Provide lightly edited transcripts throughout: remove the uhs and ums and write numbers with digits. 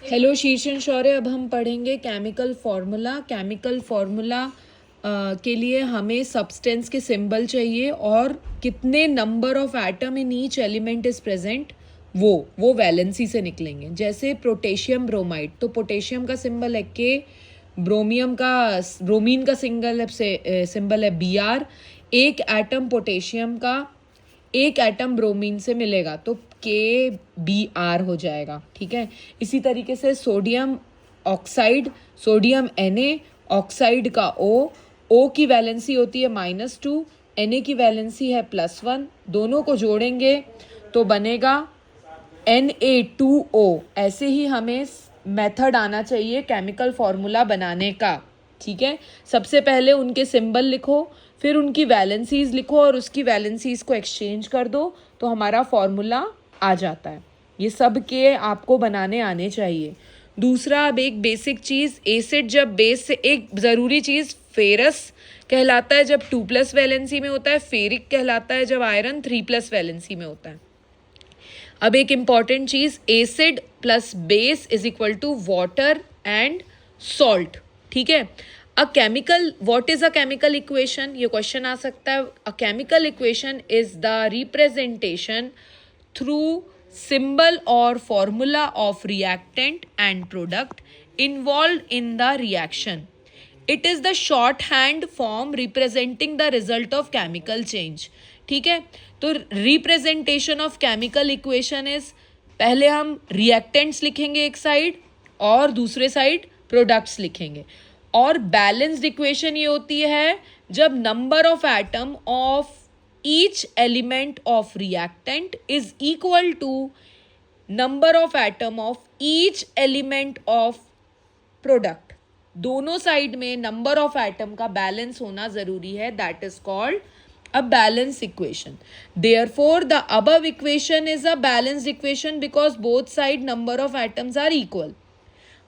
Hello शीर्षन शौर्य, अब हम पढ़ेंगे केमिकल फार्मूला। केमिकल फार्मूला के लिए हमें सब्सटेंस के सिंबल चाहिए और कितने number of atom in each element is present वो वैलेंसी से निकलेंगे। जैसे पोटेशियम ब्रोमाइड, तो पोटेशियम का सिंबल है के, ब्रोमीन का सिंबल है Br। एक एटम पोटेशियम का एक एटम ब्रोमीन से मिलेगा तो KBr हो जाएगा। ठीक है, इसी तरीके से sodium oxide, sodium Na, oxide का O की वैलेंसी होती है -2, Na की वैलेंसी है +1। दोनों को जोड़ेंगे तो बनेगा Na2O। ऐसे ही हमें मेथड आना चाहिए केमिकल फॉर्मूला बनाने का। ठीक है, सबसे पहले उनके सिंबल लिखो, फिर उनकी वैलेंसीज लिखो और उसकी वैलेंसीज को एक्सचेंज कर दो तो हमारा फॉर्मूला आ जाता है। ये सब के आपको बनाने आने चाहिए। दूसरा, अब एक बेसिक चीज़, एसिड जब बेस से, एक ज़रूरी चीज़, फेरस कहलाता है जब 2+ वैलेंसी में होता है, फेरिक कहलाता है जब आयरन 3+ वैलेंसी में होता है। अब एक इम्पॉर्टेंट चीज़, acid plus base is equal to water and salt. ठीक है, what is a chemical equation, ये क्वेश्चन आ सकता है। A chemical equation is the representation through symbol or formula of reactant and product involved in the reaction. It is the shorthand form representing the result of chemical change. ठीक है, तो representation of chemical equation is, पहले हम reactants लिखेंगे एक side और दूसरे side products लिखेंगे। और बैलेंस्ड इक्वेशन ये होती है जब number of atom of each element of reactant is equal to number of atom of each element of product। दोनों साइड में नंबर ऑफ एटम का बैलेंस होना जरूरी है, that is called a balanced equation. Therefore, the above equation is a balanced equation because both side number of atoms are equal.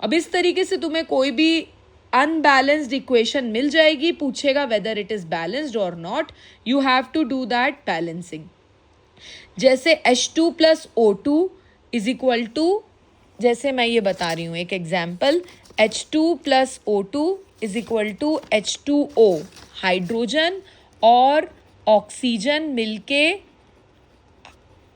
अब इस तरीके से तुम्हें कोई भी अनबैलेंस्ड इक्वेशन मिल जाएगी, पूछेगा वेदर इट इज बैलेंस्ड और not, you have to do that balancing. जैसे H2 + O2 is equal to, जैसे मैं ये बता रही हूँ एक example, H2 + O2 is equal to H2O। Hydrogen और ऑक्सीजन मिलके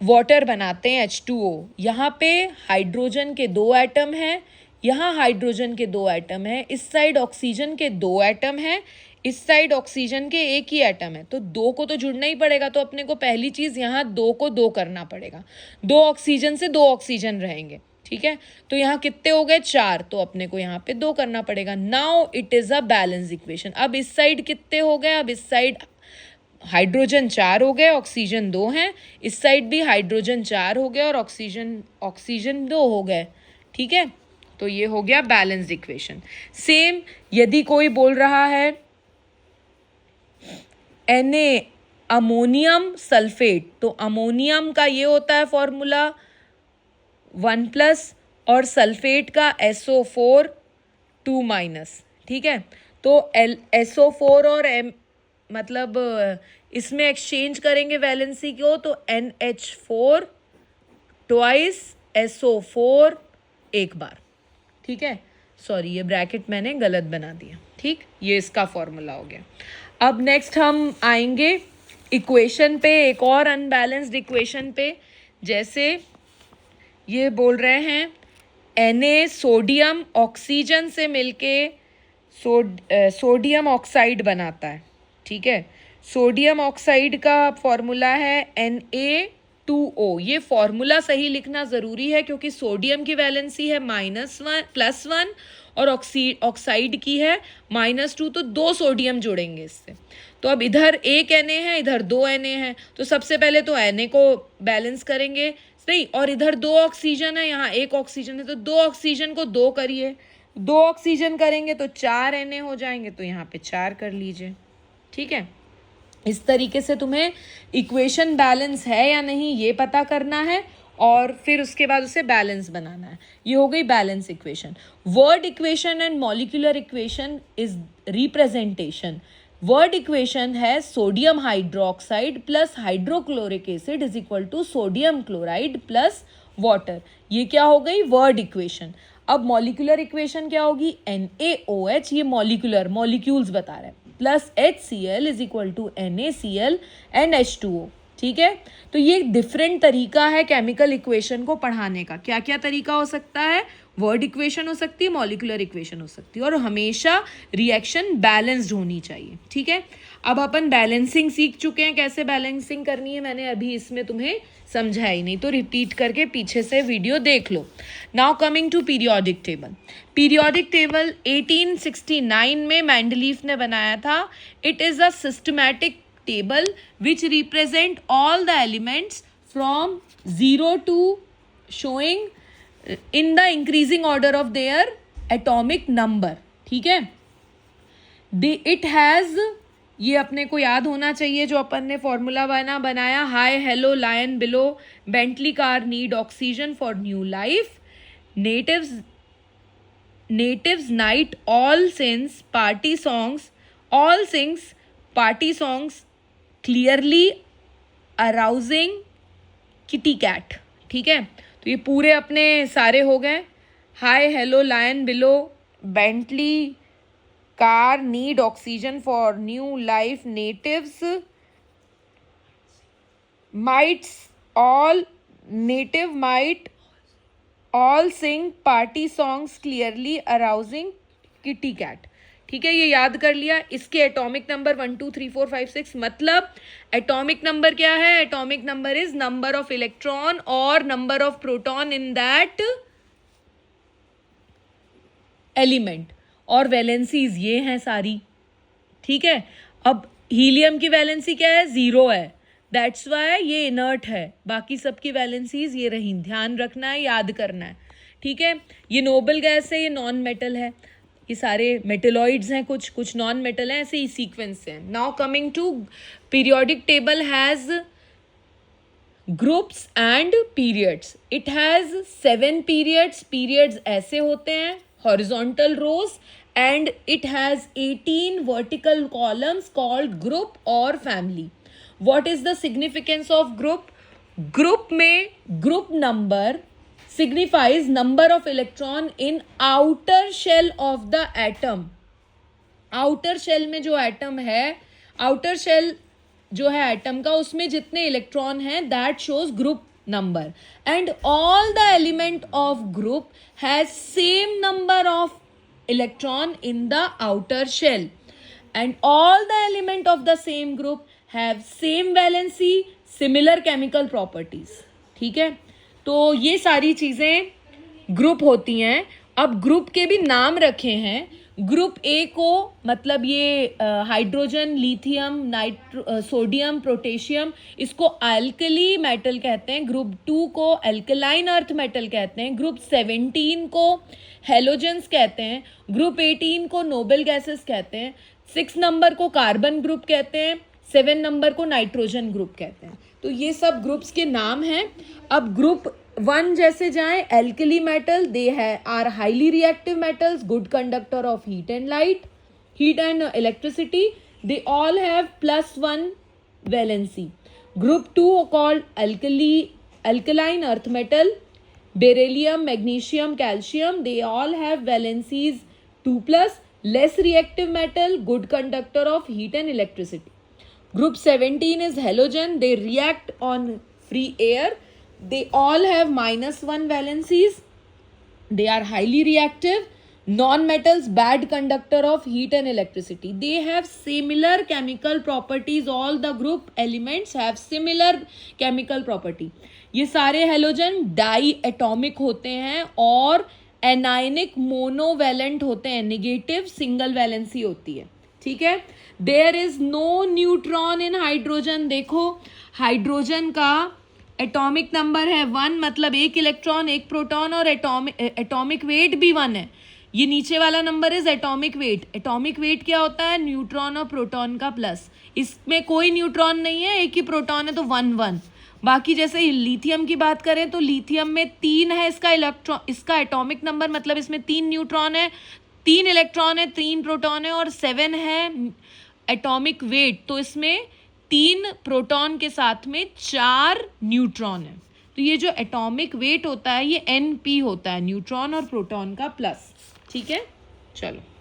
वाटर बनाते हैं H2O। यहाँ पे हाइड्रोजन के 2 एटम हैं, यहाँ हाइड्रोजन के 2 एटम हैं, इस साइड ऑक्सीजन के 2 एटम हैं, इस साइड ऑक्सीजन के एक ही एटम है, तो 2 को तो जुड़ना ही पड़ेगा। तो अपने को पहली चीज़ यहाँ 2 को 2 करना पड़ेगा, 2 ऑक्सीजन से 2 ऑक्सीजन रहेंगे। ठीक है, तो यहाँ कितने हो गए, 4, तो अपने को यहाँ पे 2 करना पड़ेगा। Now it is a balance equation. अब इस साइड कितने हो गए, अब इस साइड हाइड्रोजन 4 हो गए, ऑक्सीजन 2 हैं, इस साइड भी हाइड्रोजन 4 हो गए और ऑक्सीजन 2 हो गए। ठीक है, तो ये हो गया बैलेंस्ड इक्वेशन। सेम यदि कोई बोल रहा है Na अमोनियम सल्फेट, तो अमोनियम का ये होता है फॉर्मूला 1+ और सल्फेट का SO4 2-। ठीक है, तो SO4 और मतलब इसमें एक्सचेंज करेंगे वैलेंसी को, तो NH4 ट्वाइस SO4 एक बार। ठीक है, सॉरी ये ब्रैकेट मैंने गलत बना दिया। ठीक, ये इसका फॉर्मूला हो गया। अब नेक्स्ट हम आएंगे इक्वेशन पे, एक और अनबैलेंस्ड इक्वेशन पे। जैसे ये बोल रहे हैं Na सोडियम ऑक्सीजन से मिलके सोडियम ऑक्साइड बनाता है। ठीक है, सोडियम ऑक्साइड का फॉर्मूला है Na2O। ये फॉर्मूला सही लिखना ज़रूरी है क्योंकि सोडियम की वैलेंसी है +1 और ऑक्साइड की है -2, तो 2 सोडियम जुड़ेंगे इससे। तो अब इधर एक Na है, इधर 2 Na है, तो सबसे पहले तो Na को बैलेंस करेंगे, नहीं, और इधर 2 ऑक्सीजन है, यहाँ 1 ऑक्सीजन है, तो 2 ऑक्सीजन को 2 करिए, 2 ऑक्सीजन करेंगे तो 4 Na हो जाएंगे, तो यहाँ पे 4 कर लीजिए। ठीक है, इस तरीके से तुम्हें इक्वेशन बैलेंस है या नहीं ये पता करना है और फिर उसके बाद उसे बैलेंस बनाना है। ये हो गई balance equation. Word equation and molecular equation is representation. Word equation है sodium hydroxide plus hydrochloric acid is equal to sodium chloride plus water. ये क्या हो गई, वर्ड इक्वेशन। अब मॉलिक्यूलर इक्वेशन क्या होगी, NaOH, ये मॉलिक्यूल्स बता रहा है, plus HCl is equal to NaCl and H2O। ठीक है, तो ये डिफरेंट तरीका है केमिकल इक्वेशन को पढ़ाने का। क्या क्या तरीका हो सकता है, वर्ड इक्वेशन हो सकती है, मॉलिक्यूलर इक्वेशन हो सकती है, और हमेशा रिएक्शन बैलेंस्ड होनी चाहिए। ठीक है, अब अपन बैलेंसिंग सीख चुके हैं, कैसे बैलेंसिंग करनी है मैंने अभी इसमें तुम्हें समझा ही नहीं, तो रिपीट करके पीछे से वीडियो देख लो। Now coming to periodic table. Periodic table 1869 में मेंडलीफ ने बनाया था। It is a systematic table which represent all the elements from 0 to showing in the increasing order of their atomic number। ठीक है, it has, ये अपने को याद होना चाहिए जो अपन ने फॉर्मूला बनाया, hi hello lion below, Bentley car need oxygen for new life, natives night all sings party songs clearly arousing kitty cat. ठीक है, तो ये पूरे अपने सारे हो गए, hi hello lion below, Bentley car need oxygen for new life, natives might all sing party songs clearly arousing kitty cat. ठीक है, ये याद कर लिया। इसके एटॉमिक नंबर 1 2 3 4 5 6, मतलब एटॉमिक नंबर क्या है, atomic number is number of electron और number of proton in that element, और वैलेंसीज ये हैं सारी। ठीक है, अब हीलियम की वैलेंसी क्या है, 0 है, दैट्स वाई ये इनर्ट है, बाकी सबकी वैलेंसीज ये रही, ध्यान रखना है, याद करना है। ठीक है, ये नोबल गैस है, ये नॉन मेटल है, ये सारे मेटेलॉइड्स हैं, कुछ नॉन मेटल हैं, ऐसे ही सीक्वेंस हैं। Now coming to periodic table has groups and periods. It has 7 periods. Periods ऐसे होते हैं, horizontal rows, and it has 18 vertical columns called group और family. What is the significance of group? Group में group number signifies number of electron in outer shell of the atom। outer shell में जो atom है, outer shell जो है atom का, उसमें जितने इलेक्ट्रॉन हैं that shows group number, and all the element of group has same number of electron in the outer shell, and all the element of the same group have same valency, similar chemical properties। ठीक है, तो ये सारी चीज़ें group होती हैं। अब group के भी नाम रखे हैं। ग्रुप ए को, मतलब ये हाइड्रोजन, लिथियम, सोडियम, पोटेशियम, इसको अल्कली मेटल कहते हैं। ग्रुप 2 को अल्कलाइन अर्थ मेटल कहते हैं। ग्रुप 17 को हेलोजेंस कहते हैं। ग्रुप 18 को नोबल गैसेस कहते हैं। 6 नंबर को कार्बन ग्रुप कहते हैं। 7 नंबर को नाइट्रोजन ग्रुप कहते हैं। तो ये सब ग्रुप्स के नाम हैं। अब ग्रुप 1 जैसे जाएं, alkali metal, they are highly reactive metals, good conductor of heat and electricity, they all have +1 valency. Group 2 called alkaline earth metal, beryllium, magnesium, calcium, they all have valencies 2+, less reactive metal, good conductor of heat and electricity. Group 17 is halogen, they react on free air, they all have -1 valencies, they are highly reactive, non-metals, bad conductor of heat and electricity. They have similar chemical properties, all the group elements have similar chemical property. ये सारे halogen die atomic होते हैं और anionic monovalent होते हैं, negative single valency होती है, ठीक है। There is no neutron in hydrogen. देखो हाइड्रोजन का एटॉमिक नंबर है 1, मतलब 1 इलेक्ट्रॉन 1 प्रोटॉन, और एटॉमिक वेट भी 1 है। ये नीचे वाला number is atomic weight. Atomic weight क्या होता है? न्यूट्रॉन और प्रोटॉन का प्लस। इसमें कोई न्यूट्रॉन नहीं है, एक ही प्रोटॉन है, तो 1 बाकी जैसे लिथियम की बात करें तो लिथियम में 3 है इसका एटॉमिक नंबर, मतलब इसमें 3 न्यूट्रॉन है, 3 इलेक्ट्रॉन है, 3 प्रोटॉन है, और 7 है एटॉमिक वेट, तो इसमें 3 प्रोटॉन के साथ में 4 न्यूट्रॉन है। तो ये जो एटॉमिक वेट होता है ये NP होता है, न्यूट्रॉन और प्रोटॉन का प्लस। ठीक है, चलो।